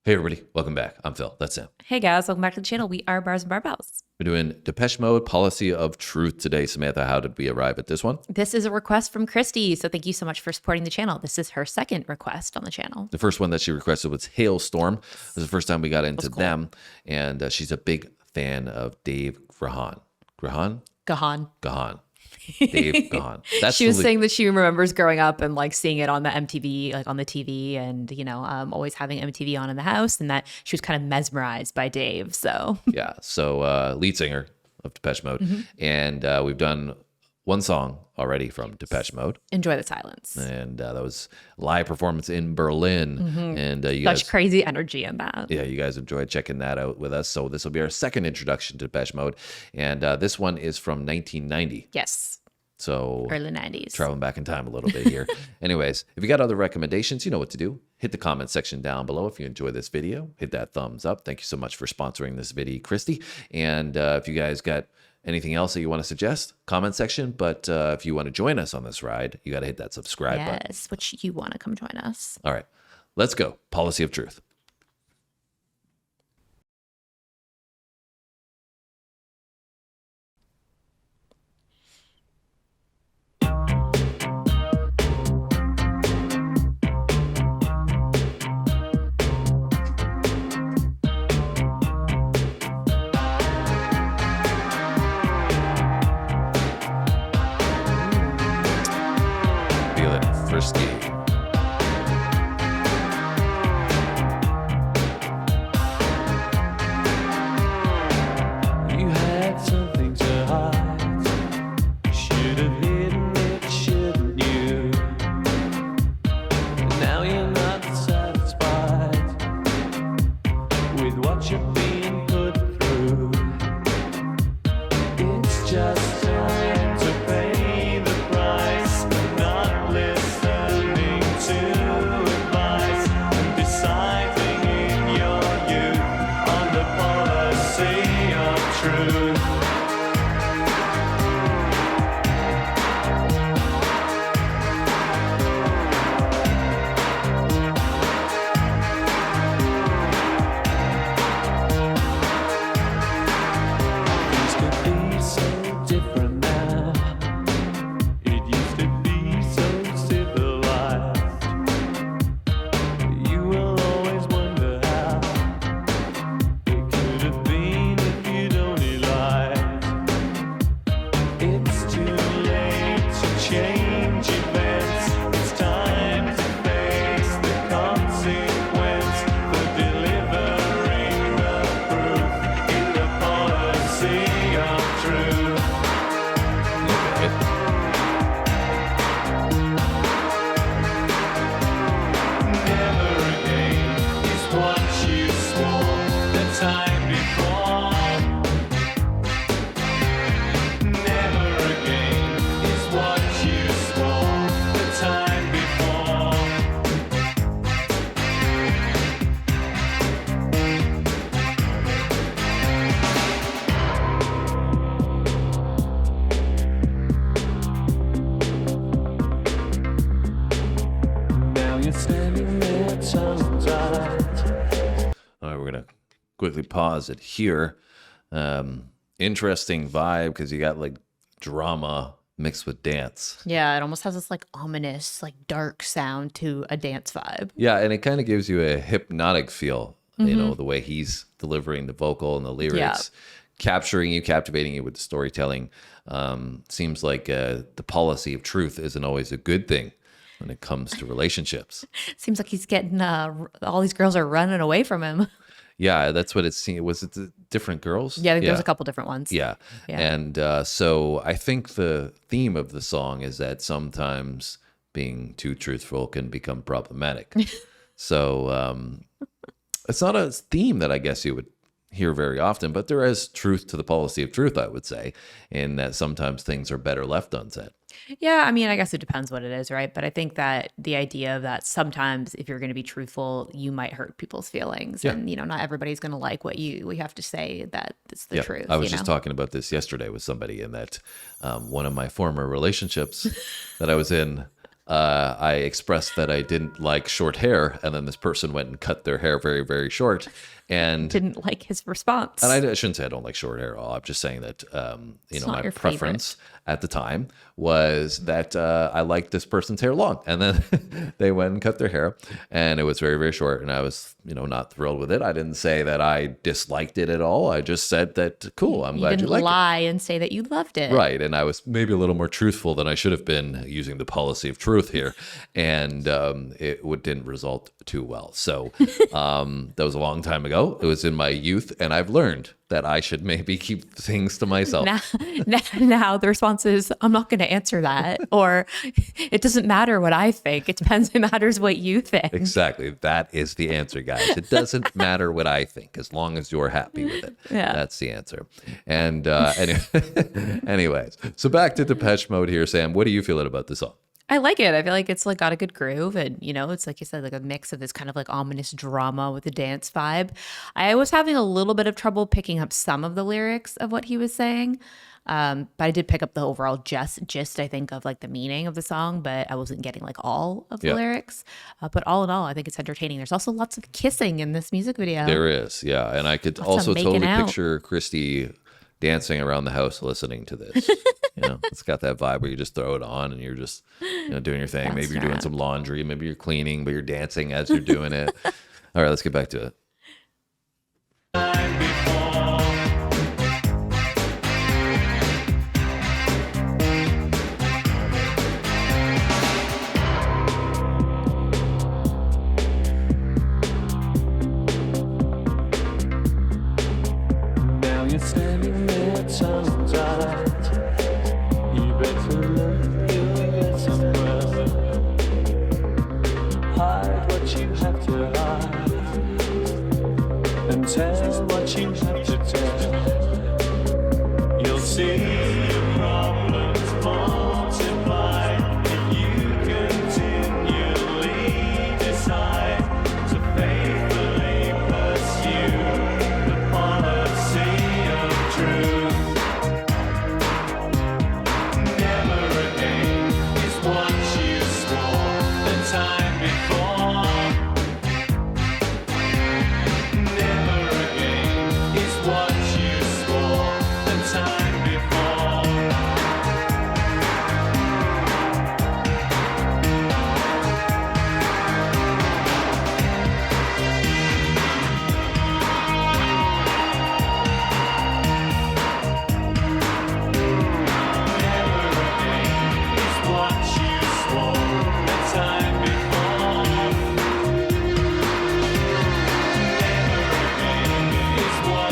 Hey everybody, welcome back. I'm Phil. That's Sam. Hey guys, welcome back to the channel. We are Bars and Barbells. We're doing Depeche Mode, Policy of Truth today. Samantha, how did we arrive at this one? This is a request from Christy, so thank you so much for supporting the channel. This is her second request on the channel. The first one that she requested was Hailstorm. This was the first time we got into them, and she's a big fan of Dave Gahan. Gahan. Dave Gahan. She was saying that she remembers growing up and like seeing it on the MTV, like on the TV, and always having MTV on in the house, and that she was kind of mesmerized by Dave. So yeah, so lead singer of Depeche Mode, and we've done one song already from Depeche Mode. Enjoy the Silence. And that was live performance in Berlin. And you such guys, crazy energy in that. Yeah, you guys enjoyed checking that out with us. So this will be our second introduction to Depeche Mode. And this one is from 1990. Yes. So early 90s. Traveling back in time a little bit here. Anyways, if you got other recommendations, you know what to do. Hit the comment section down below if you enjoy this video. Hit that thumbs up. Thank you so much for sponsoring this video, Christy. And if you guys got anything else that you want to suggest, comment section. But if you want to join us on this ride, you got to hit that subscribe button. Yes, which you want to come join us. All right, let's go. Policy of Truth. Frisky. You had something to hide. Should have hidden it, shouldn't you? Now you're not satisfied with what you're being put through. It's just time to pay the price for not listening to advice and deciding in your youth on the policy of truth. Things could be so different now. It used to be so civilized. You will always wonder how it could have been if you'd only lied. It's too late to change events. It's time to face the consequence for delivering the proof in the policy of truth. Never again is what you swore the time before. Never again is what you swore the time before. Now you're standing there tongue-tied. All right, we're going to quickly pause it here. Interesting vibe because you got like drama mixed with dance. Yeah, it almost has this like ominous, like dark sound to a dance vibe. Yeah, and it kind of gives you a hypnotic feel, you know, the way he's delivering the vocal and the lyrics, capturing you, captivating you with the storytelling. Seems like the policy of truth isn't always a good thing when it comes to relationships. Seems like he's getting all these girls are running away from him. Yeah, that's what it seemed. Was it the different girls? Yeah, I think there was a couple different ones. Yeah. And so I think the theme of the song is that sometimes being too truthful can become problematic. So it's not a theme that I guess you would hear very often, but there is truth to the policy of truth, I would say, in that sometimes things are better left unsaid. Yeah, I mean, I guess it depends what it is, right? But I think that the idea of that sometimes if you're going to be truthful, you might hurt people's feelings. Yeah. And, you know, not everybody's going to like what you have to say that it's the truth. I was you just know? talking about this yesterday with somebody, and that one of my former relationships that I was in, I expressed that I didn't like short hair, and then this person went and cut their hair very, very short. And Didn't like his response. I shouldn't say I don't like short hair at all. I'm just saying that, It's not my your preference at the time was that I liked this person's hair long. And then they went and cut their hair, and it was very, very short. And I was, not thrilled with it. I didn't say that I disliked it at all. I just said that, cool, I'm glad you didn't like it. lie and say that you loved it. Right. And I was maybe a little more truthful than I should have been, using the policy of truth here. And didn't result too well. So that was a long time ago. It was in my youth. And I've learned that I should maybe keep things to myself. Now the response is, I'm not going to answer that. Or it doesn't matter what I think. It matters what you think. Exactly. That is the answer, guys. It doesn't matter what I think, as long as you're happy with it. Yeah. That's the answer. And anyways, so back to Depeche Mode here, Sam. What are you feeling about this song? I like it. I feel like it's like got a good groove, and it's like you said, like a mix of this kind of like ominous drama with a dance vibe. I was having a little bit of trouble picking up some of the lyrics of what he was saying, but I did pick up the overall gist, I think, of like the meaning of the song, but I wasn't getting like all of the lyrics. But all in all, I think it's entertaining. There's also lots of kissing in this music video. There is, yeah, and I could Lots also of making totally out. picture Christy dancing around the house listening to this. It's got that vibe where you just throw it on and you're just doing your thing. Maybe you're doing some laundry, maybe you're cleaning, but you're dancing as you're doing it. All right, let's get back to it. Now you're standing there tongue-tied. You better look, you'll get somewhere. Hide what you have to hide, and tell what you have to tell. You'll see your problems multiply if you continually decide to faithfully pursue the policy of truth. Never again is what you swore the time before. Never again is what you swore the time before. Is what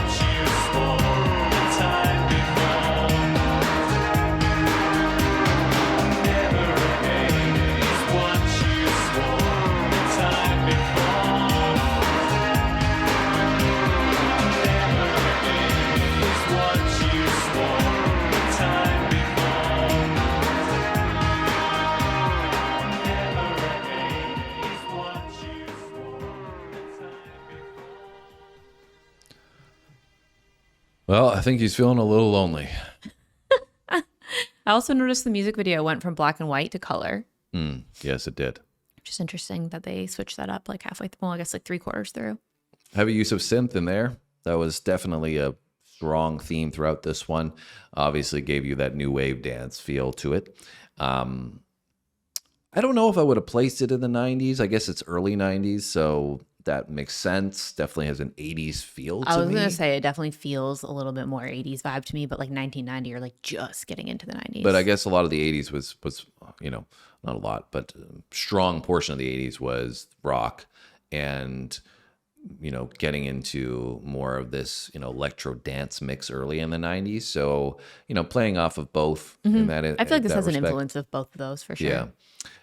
you swore the time before. Never again is what you swore the time before. Never again is what you swore the time before. Never again is what you swore the time before. Never again is what you swore the time before. Well, I think he's feeling a little lonely. I also noticed the music video went from black and white to color, Yes, it did. which is interesting that they switched that up like halfway through. Well, I guess like 3/4 through. Heavy use of synth in there. That was definitely a strong theme throughout this one. Obviously gave you that new wave dance feel to it. I don't know if I would have placed it in the 90s. I guess it's early 90s, so that makes sense. Definitely has an 80s feel to I was me. going to say it definitely feels a little bit more 80s vibe to me, but like 1990 or like just getting into the 90s. But I guess a lot of the 80s was not a lot, but a strong portion of the 80s was rock and getting into more of this, electro dance mix early in the 90s. So, playing off of both in that I feel like this that has an respect. influence of both of those for sure. Yeah.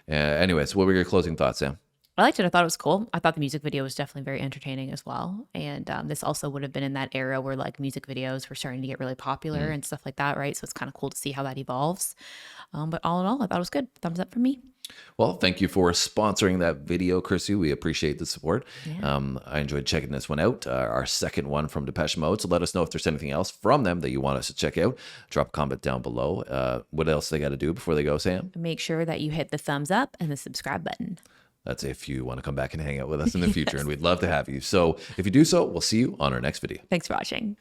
Anyways, what were your closing thoughts, Sam? I liked it. I thought it was cool. I thought the music video was definitely very entertaining as well. And this also would have been in that era where like music videos were starting to get really popular and stuff like that, right? So it's kind of cool to see how that evolves. But all in all, I thought it was good. Thumbs up for me. Well, thank you for sponsoring that video, Chrissy. We appreciate the support. I enjoyed checking this one out, our second one from Depeche Mode. So let us know if there's anything else from them that you want us to check out. Drop a comment down below. What else they got to do before they go, Sam? Make sure that you hit the thumbs up and the subscribe button. That's if you want to come back and hang out with us in the future, and we'd love to have you. So if you do so, we'll see you on our next video. Thanks for watching.